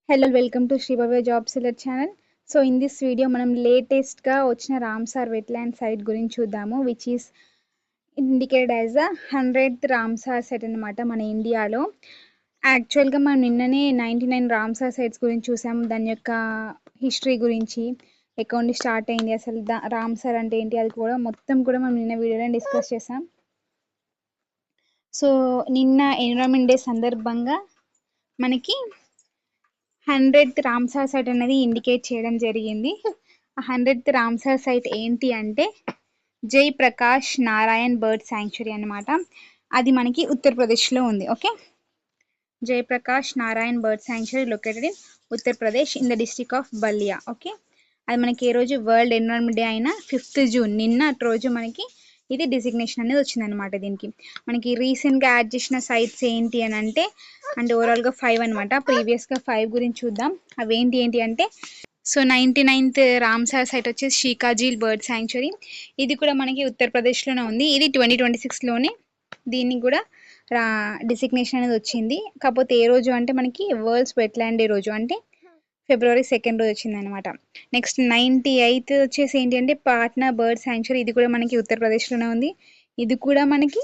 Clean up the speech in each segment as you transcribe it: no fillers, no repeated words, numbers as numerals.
Hello, welcome to Shrivavi Job Seller channel. So in this video మనం latest గా వచ్చిన Ramsar wetland site గురించి చూద్దాము, which is indicated as the 100th Ramsar site అన్నమాట మన ఇండియాలో. యాక్చువల్గా మనం నిన్ననే 99 రామ్సార్ సైట్స్ గురించి చూసాము, దాని యొక్క హిస్టరీ గురించి, అకౌంట్ స్టార్ట్ అయింది, అసలు రామ్సార్ అంటే ఏంటి, అది కూడా మొత్తం కూడా మనం నిన్న వీడియోలో డిస్కస్ చేసాం. సో నిన్న ఎన్విరాన్మెంట్ డే సందర్భంగా మనకి 100th రామ్సార్ సైట్ అనేది ఇండికేట్ చేయడం జరిగింది. 100th రామ్సార్ సైట్ ఏంటి అంటే జై ప్రకాష్ నారాయణ్ బర్డ్ శాంక్చురీ అన్నమాట. అది మనకి ఉత్తరప్రదేశ్లో ఉంది. ఓకే, జై Prakash Narayan bird sanctuary located in Uttar Pradesh in the district of Ballia. Okay, అది మనకి ఏ రోజు వరల్డ్ ఎన్విరాన్మెంట్ డే అయిన 5th జూన్ నిన్న రోజు మనకి ఇది డిజిగ్నేషన్ అనేది వచ్చిందనమాట. దీనికి మనకి రీసెంట్గా యాడ్ చేసిన సైట్స్ ఏంటి అని అంటే ఓవరాల్గా 5 అనమాట. ప్రీవియస్గా 5 గురించి చూద్దాం. అవి ఏంటి అంటే సో 99th రామ్సార్ సైట్ వచ్చేసి షీకాజీల్ బర్డ్ శాంక్చురీ. ఇది కూడా మనకి ఉత్తరప్రదేశ్లోనే ఉంది. ఇది 2026లోనే దీనికి కూడా డిజిగ్నేషన్ అనేది వచ్చింది. కాకపోతే ఏ రోజు అంటే మనకి వరల్డ్స్ వెట్లాండ్ డే రోజు, అంటే February 2nd రోజు వచ్చింది అనమాట. నెక్స్ట్ 98th వచ్చేసి ఏంటి అంటే పాట్నా బర్డ్ శాంక్చురీ. ఇది కూడా మనకి ఉత్తరప్రదేశ్లోనే ఉంది. ఇది కూడా మనకి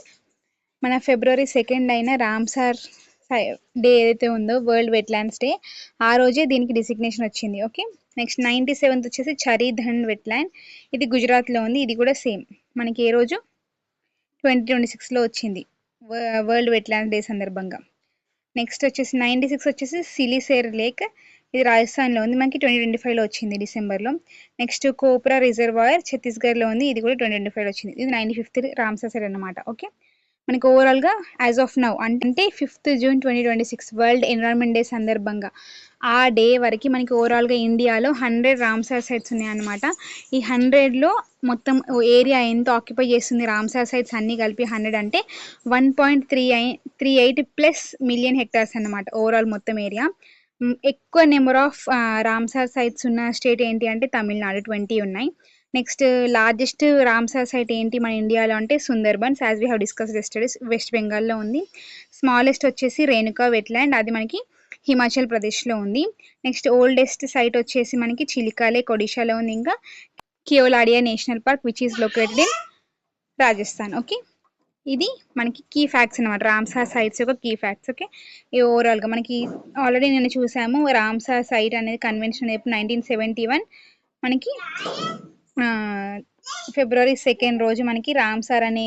మన February 2nd అయిన రామ్సార్ డే ఏదైతే ఉందో, వరల్డ్ వెట్లాండ్స్ డే, ఆ రోజే దీనికి డిసిగ్నేషన్ వచ్చింది. ఓకే, నెక్స్ట్ 97th వచ్చేసి చరీధన్ వెట్లాండ్. ఇది గుజరాత్లో ఉంది. ఇది కూడా సేమ్ మనకి ఏ రోజు 2026లో వచ్చింది, వరల్డ్ వెట్లాండ్ డే సందర్భంగా. నెక్స్ట్ వచ్చేసి 96 వచ్చేసి సిలిసేర్ లేక్. ఇది రాజస్థాన్లో ఉంది. మనకి 2025లో వచ్చింది డిసెంబర్లో. నెక్స్ట్ కోప్రా రిజర్వాయర్ ఛత్తీస్గఢ్లో ఉంది. ఇది కూడా 2025లో వచ్చింది. ఇది 95th రామ్సార్ సైట్ అన్నమాట. ఓకే, మనకి ఓవరాల్గా యాజ్ ఆఫ్ నౌ అంటే 5th June 2026 world environment day సందర్భంగా ఆ డే వరకు మనకి ఓవరాల్గా ఇండియాలో 100 రామ్సార్ సైట్స్ ఉన్నాయన్నమాట. ఈ 100లో మొత్తం ఏరియా ఎంత ఆక్యుపై చేస్తుంది రామ్సార్ సైట్స్ అన్నీ కలిపి 100 అంటే 1.38+ మిలియన్ హెక్టార్స్ అన్నమాట ఓవరాల్ మొత్తం ఏరియా. ఎక్కువ నెంబర్ ఆఫ్ రామ్సార్ సైట్స్ ఉన్న స్టేట్ ఏంటి అంటే తమిళనాడు, 20 ఉన్నాయి. నెక్స్ట్ లార్జెస్ట్ రామ్సార్ సైట్ ఏంటి మన ఇండియాలో అంటే Sundarbans, as we have discussed yesterdays, west బెంగాల్లో ఉంది. స్మాలెస్ట్ వచ్చేసి రేణుకా వెట్లాండ్, అది మనకి హిమాచల్ ప్రదేశ్లో ఉంది. నెక్స్ట్ ఓల్డెస్ట్ సైట్ వచ్చేసి మనకి చిలికా లేక్ ఒడిశాలో ఉంది. ఇంకా Keoladeo national park which is located in Rajasthan. Okay, ఇది మనకి కీ ఫ్యాక్ట్స్ అనమాట, రామ్సార్ సైట్స్ యొక్క కీ ఫ్యాక్ట్స్. ఓకే, ఈ ఓవరాల్గా మనకి ఆల్రెడీ నేను చూసాము రామ్సార్ సైట్ అనేది కన్వెన్షన్ 1971 మనకి February 2nd రోజు మనకి రామ్సార్ అనే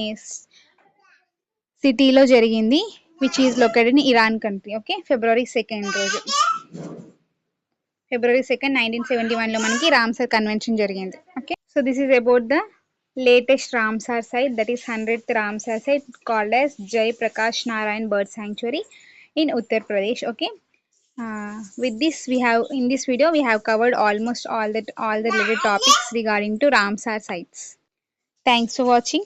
సిటీలో జరిగింది, which is located in Iran country. Okay, February 2nd రోజు, February 2nd 1971లో మనకి రామ్సార్ కన్వెన్షన్ జరిగింది. Okay, so this is about the latest Ramsar site, that is 100th Ramsar site called as Jai Prakash Narayan Bird Sanctuary in Uttar Pradesh. Okay, with this we have, in this video we have covered almost all the related topics regarding to Ramsar sites. Thanks for watching.